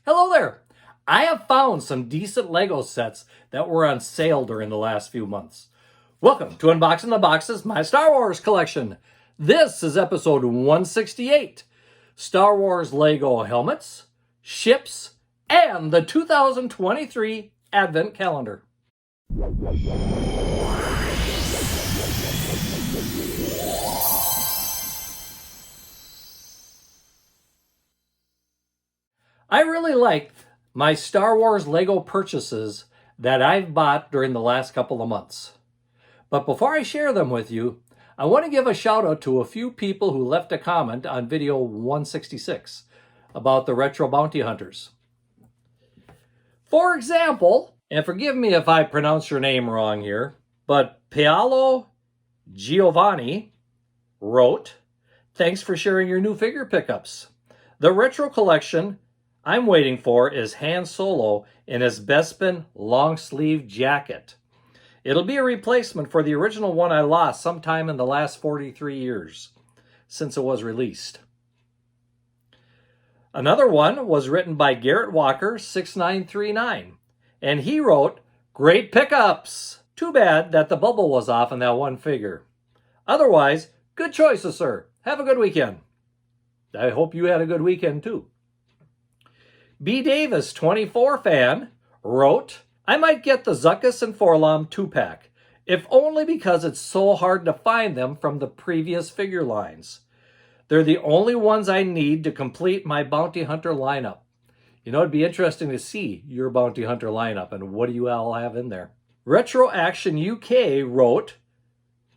Hello there! I have found some decent Lego sets that were on sale during the last few months. Welcome to Unboxing the Boxes, my Star Wars collection. This is episode 168. Star Wars Lego helmets, ships, and the 2023 Advent Calendar. I really like my Star Wars Lego purchases that I've bought during the last couple of months. But before I share them with you, I want to give a shout out to a few people who left a comment on video 166 about the retro bounty hunters. For example, and forgive me if I pronounce your name wrong here, but Paolo Giovanni wrote, "Thanks for sharing your new figure pickups. The retro collection I'm waiting for is Han Solo in his Bespin long sleeve jacket. It'll be a replacement for the original one I lost sometime in the last 43 years since it was released." Another one was written by Garrett Walker 6939, and he wrote, "Great pickups! Too bad that the bubble was off in that one figure. Otherwise, good choices, sir. Have a good weekend." I hope you had a good weekend too. B. Davis 24 fan wrote, "I might get the Zuckuss and Forlom 2-pack, if only because it's so hard to find them from the previous figure lines. They're the only ones I need to complete my bounty hunter lineup." You know, it'd be interesting to see your bounty hunter lineup and what do you all have in there. Retro Action UK wrote,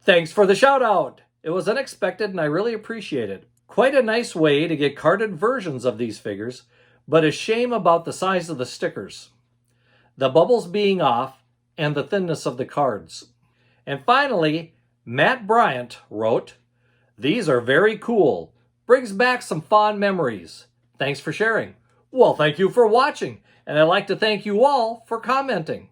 "Thanks for the shout out. It was unexpected and I really appreciate it. Quite a nice way to get carded versions of these figures, but a shame about the size of the stickers, the bubbles being off, and the thinness of the cards." And finally, Matt Bryant wrote, "These are very cool. Brings back some fond memories. Thanks for sharing." Well, thank you for watching, and I'd like to thank you all for commenting.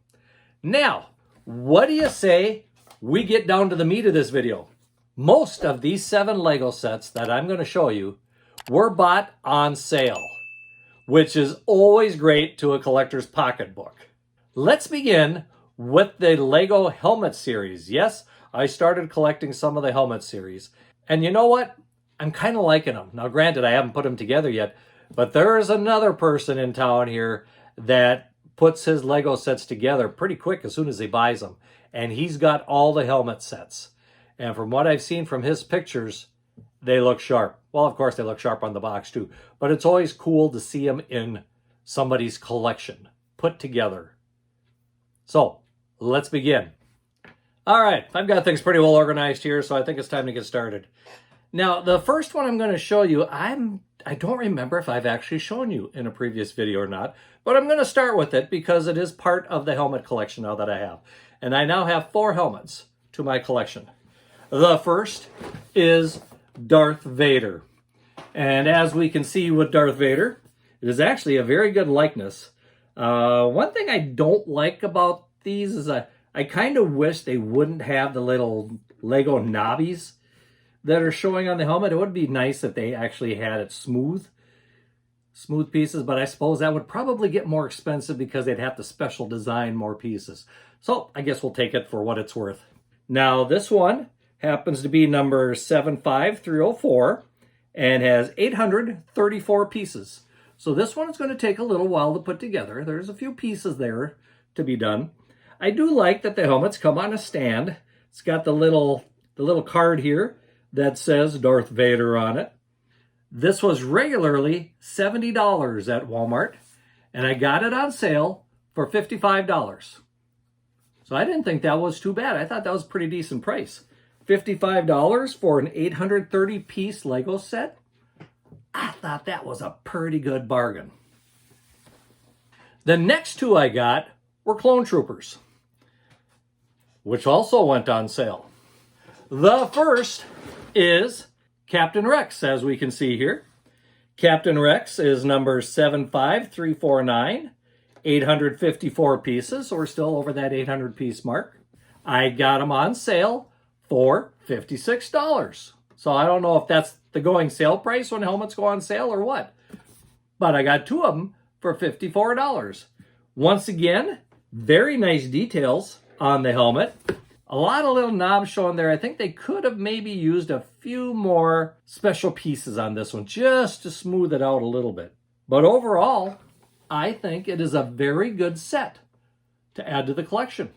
Now, what do you say we get down to the meat of this video? Most of these 7 Lego sets that I'm going to show you were bought on sale, which is always great to a collector's pocketbook. Let's begin with the Lego Helmet series. Yes, I started collecting some of the Helmet series. And you know what? I'm kind of liking them. Now, granted, I haven't put them together yet, but there's another person in town here that puts his Lego sets together pretty quick as soon as he buys them. And he's got all the helmet sets. And from what I've seen from his pictures, they look sharp. Well, of course, they look sharp on the box too, but it's always cool to see them in somebody's collection put together. So let's begin. All right, I've got things pretty well organized here, so I think it's time to get started. Now, the first one I'm going to show you, I don't remember if I've actually shown you in a previous video or not, but I'm going to start with it because it is part of the helmet collection now that I have. And I now have 4 helmets to my collection. The first is Darth Vader. And as we can see with Darth Vader, it is actually a very good likeness. One thing I don't like about these is I kind of wish they wouldn't have the little Lego knobbies that are showing on the helmet. It would be nice if they actually had it smooth pieces, but I suppose that would probably get more expensive because they'd have to special design more pieces. So I guess we'll take it for what it's worth. Now this one happens to be number 75304 and has 834 pieces. So this one is going to take a little while to put together. There's a few pieces there to be done. I do like that the helmets come on a stand. It's got the little card here that says Darth Vader on it. This was regularly $70 at Walmart, and I got it on sale for $55. So I didn't think that was too bad. I thought that was a pretty decent price. $55 for an 830-piece Lego set? I thought that was a pretty good bargain. The next 2 I got were Clone Troopers, which also went on sale. The first is Captain Rex, as we can see here. Captain Rex is number 75349, 854 pieces, so we're still over that 800-piece mark. I got them on sale for $56. So I don't know if that's the going sale price when helmets go on sale or what. But I got 2 of them for $54. Once again, very nice details on the helmet. A lot of little knobs showing there. I think they could have maybe used a few more special pieces on this one just to smooth it out a little bit. But overall, I think it is a very good set to add to the collection.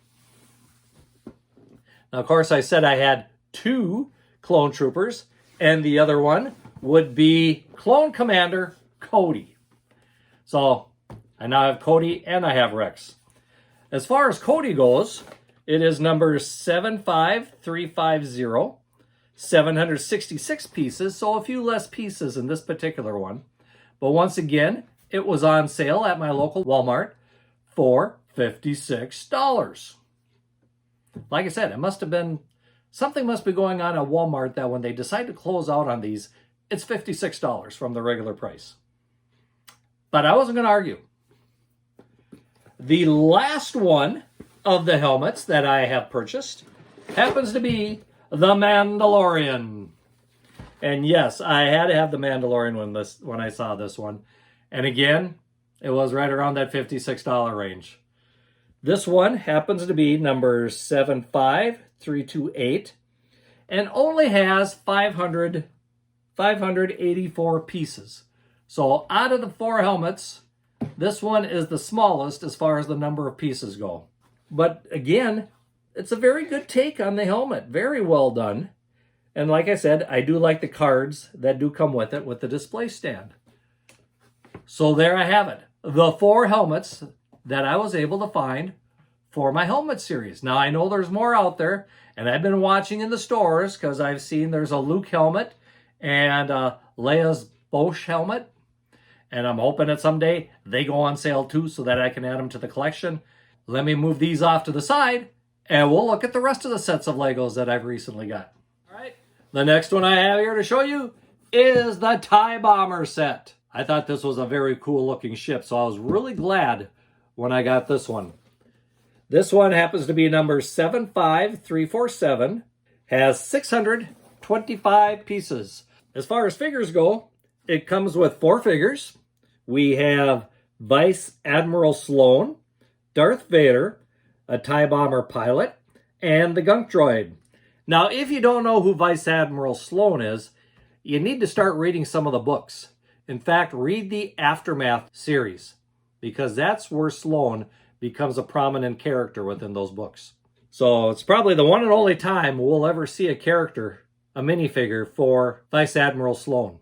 Now, of course, I said I had 2 clone troopers, and the other one would be Clone Commander Cody. So I now have Cody and I have Rex. As far as Cody goes, it is number 75350, 766 pieces, so a few less pieces in this particular one. But once again, it was on sale at my local Walmart for $56. Like I said, it must have been, something must be going on at Walmart that when they decide to close out on these, it's $56 from the regular price. But I wasn't going to argue. The last one of the helmets that I have purchased happens to be the Mandalorian. And yes, I had to have the Mandalorian when I saw this one. And again, it was right around that $56 range. This one happens to be number 75328 and only has 584 pieces. So out of the 4 helmets, this one is the smallest as far as the number of pieces go. But again, it's a very good take on the helmet. Very well done. And like I said, I do like the cards that do come with it with the display stand. So there I have it. The 4 helmets that I was able to find for my helmet series. Now I know there's more out there, and I've been watching in the stores because I've seen there's a Luke helmet and Leia's Bosch helmet. And I'm hoping that someday they go on sale too so that I can add them to the collection. Let me move these off to the side and we'll look at the rest of the sets of Legos that I've recently got. All right, the next one I have here to show you is the TIE Bomber set. I thought this was a very cool looking ship, so I was really glad when I got this one. This one happens to be number 75347, has 625 pieces. As far as figures go, it comes with 4 figures. We have Vice Admiral Sloane, Darth Vader, a TIE Bomber pilot, and the Gunk Droid. Now, if you don't know who Vice Admiral Sloane is, you need to start reading some of the books. In fact, read the Aftermath series, because that's where Sloane becomes a prominent character within those books. So it's probably the one and only time we'll ever see a character, a minifigure for Vice Admiral Sloane.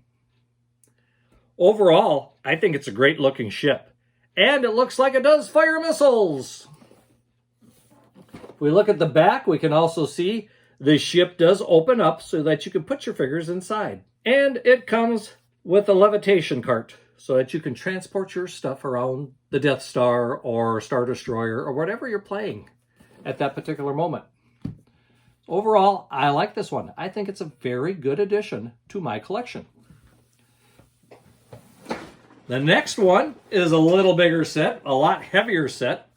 Overall, I think it's a great looking ship. And it looks like it does fire missiles. If we look at the back, we can also see the ship does open up so that you can put your figures inside. And it comes with a levitation cart so that you can transport your stuff around the Death Star or Star Destroyer or whatever you're playing at that particular moment. Overall, I like this one. I think it's a very good addition to my collection. The next one is a little bigger set, a lot heavier set,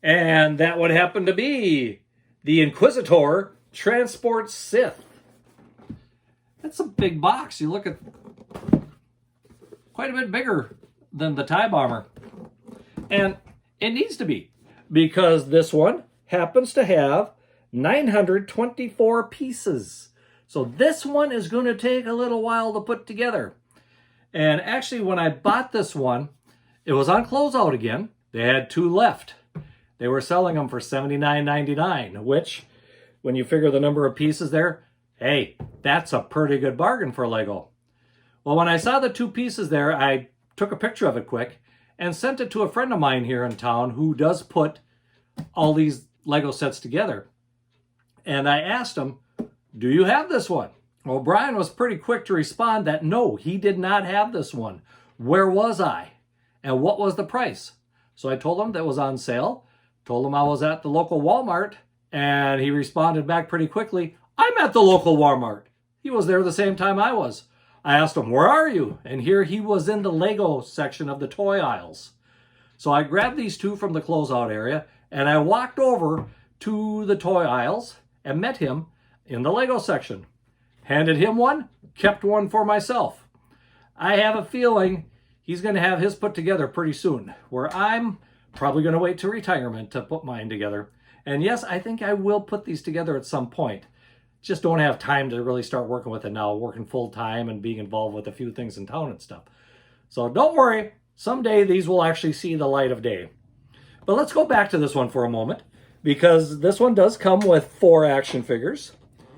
and that would happen to be the Inquisitor Transport Scythe. That's a big box. You look at quite a bit bigger than the TIE Bomber. And it needs to be, because this one happens to have 924 pieces. So this one is going to take a little while to put together. And actually, when I bought this one, it was on closeout again. They had 2 left. They were selling them for $79.99, which, when you figure the number of pieces there, hey, that's a pretty good bargain for Lego. Well, when I saw the 2 pieces there, I took a picture of it quick and sent it to a friend of mine here in town who does put all these Lego sets together. And I asked him, do you have this one? Well, Brian was pretty quick to respond that no, he did not have this one. Where was I? And what was the price? So I told him that it was on sale, told him I was at the local Walmart, and he responded back pretty quickly, I'm at the local Walmart. He was there the same time I was. I asked him, where are you? And here he was in the Lego section of the toy aisles. So I grabbed these 2 from the closeout area, and I walked over to the toy aisles and met him in the Lego section. Handed him one, kept one for myself. I have a feeling he's going to have his put together pretty soon, where I'm probably going to wait to retirement to put mine together. And yes, I think I will put these together at some point. Just don't have time to really start working with it now, working full time and being involved with a few things in town and stuff. So don't worry, someday these will actually see the light of day. But let's go back to this one for a moment, because this one does come with 4 action figures.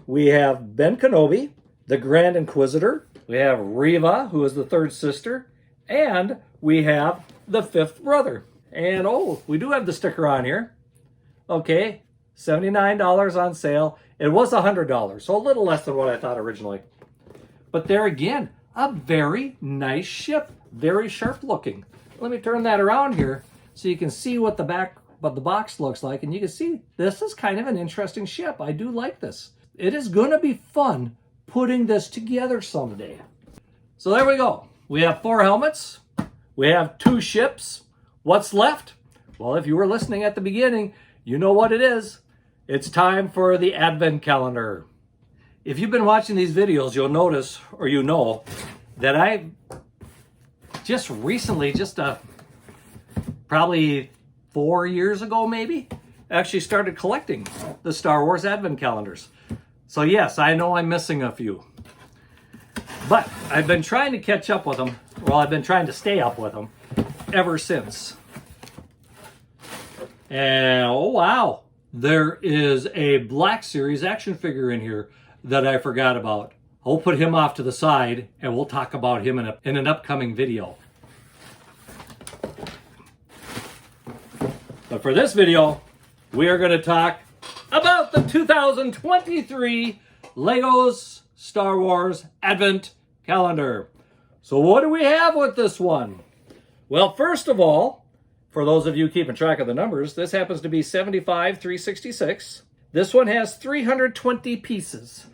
We have Ben Kenobi, the Grand Inquisitor. We have Reva, who is the 3rd sister. And we have the 5th brother. And oh, we do have the sticker on here. Okay, $79 on sale. It was $100, so a little less than what I thought originally. But there again, a very nice ship. Very sharp looking. Let me turn that around here so you can see what the box looks like. And you can see this is kind of an interesting ship. I do like this. It is going to be fun putting this together someday. So there we go. We have 4 helmets. We have 2 ships. What's left? Well, if you were listening at the beginning, you know what it is. It's time for the Advent calendar. If you've been watching these videos, you'll notice, or you know, that I just recently, probably 4 years ago maybe, actually started collecting the Star Wars Advent calendars. So yes, I know I'm missing a few. But I've been trying to catch up with them. Well, I've been trying to stay up with them ever since. And oh wow, there is a Black Series action figure in here that I forgot about. I'll put him off to the side and we'll talk about him in an upcoming video. But for this video, we are going to talk about the 2023 Legos Star Wars Advent calendar. So what do we have with this one? Well, first of all, for those of you keeping track of the numbers, this happens to be 75,366. This one has 320 pieces.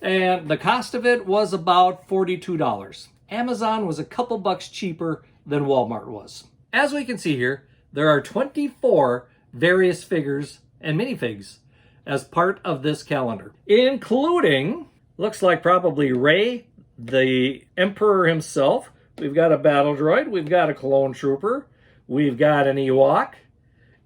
And the cost of it was about $42. Amazon was a couple bucks cheaper than Walmart was. As we can see here, there are 24 various figures and minifigs as part of this calendar, including, looks like probably Rey, the Emperor himself. We've got a battle droid, we've got a clone trooper, we've got an Ewok,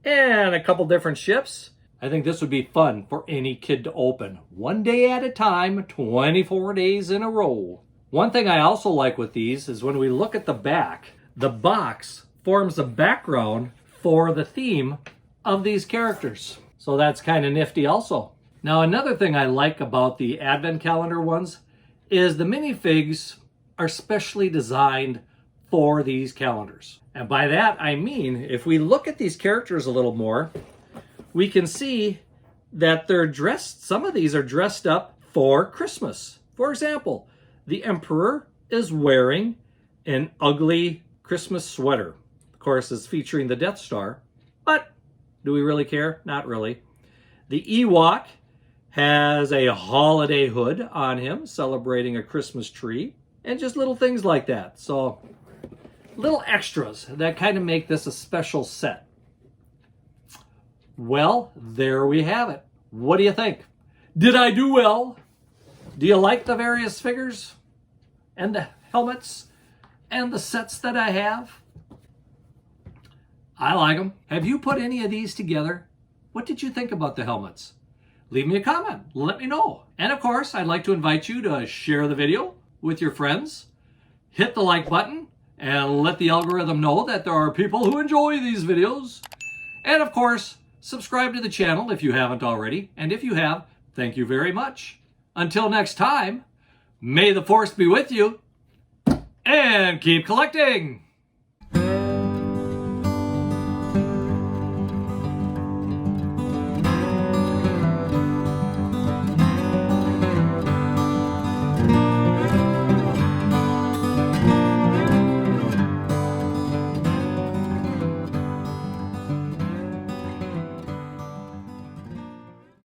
and a couple different ships. I think this would be fun for any kid to open. One day at a time, 24 days in a row. One thing I also like with these is when we look at the back, the box forms a background for the theme of these characters. So that's kind of nifty also. Now another thing I like about the Advent calendar ones is the minifigs are specially designed for these calendars. And by that I mean, if we look at these characters a little more, we can see that they're dressed, some of these are dressed up for Christmas. For example, the Emperor is wearing an ugly Christmas sweater. Of course, it's featuring the Death Star, but do we really care? Not really. The Ewok has a holiday hood on him, celebrating a Christmas tree, and just little things like that. So, little extras that kind of make this a special set. Well, there we have it. What do you think? Did I do well? Do you like the various figures and the helmets and the sets that I have? I like them. Have you put any of these together? What did you think about the helmets? Leave me a comment. Let me know. And of course, I'd like to invite you to share the video with your friends. Hit the like button and let the algorithm know that there are people who enjoy these videos. And of course, subscribe to the channel if you haven't already. And if you have, thank you very much. Until next time, may the Force be with you and keep collecting.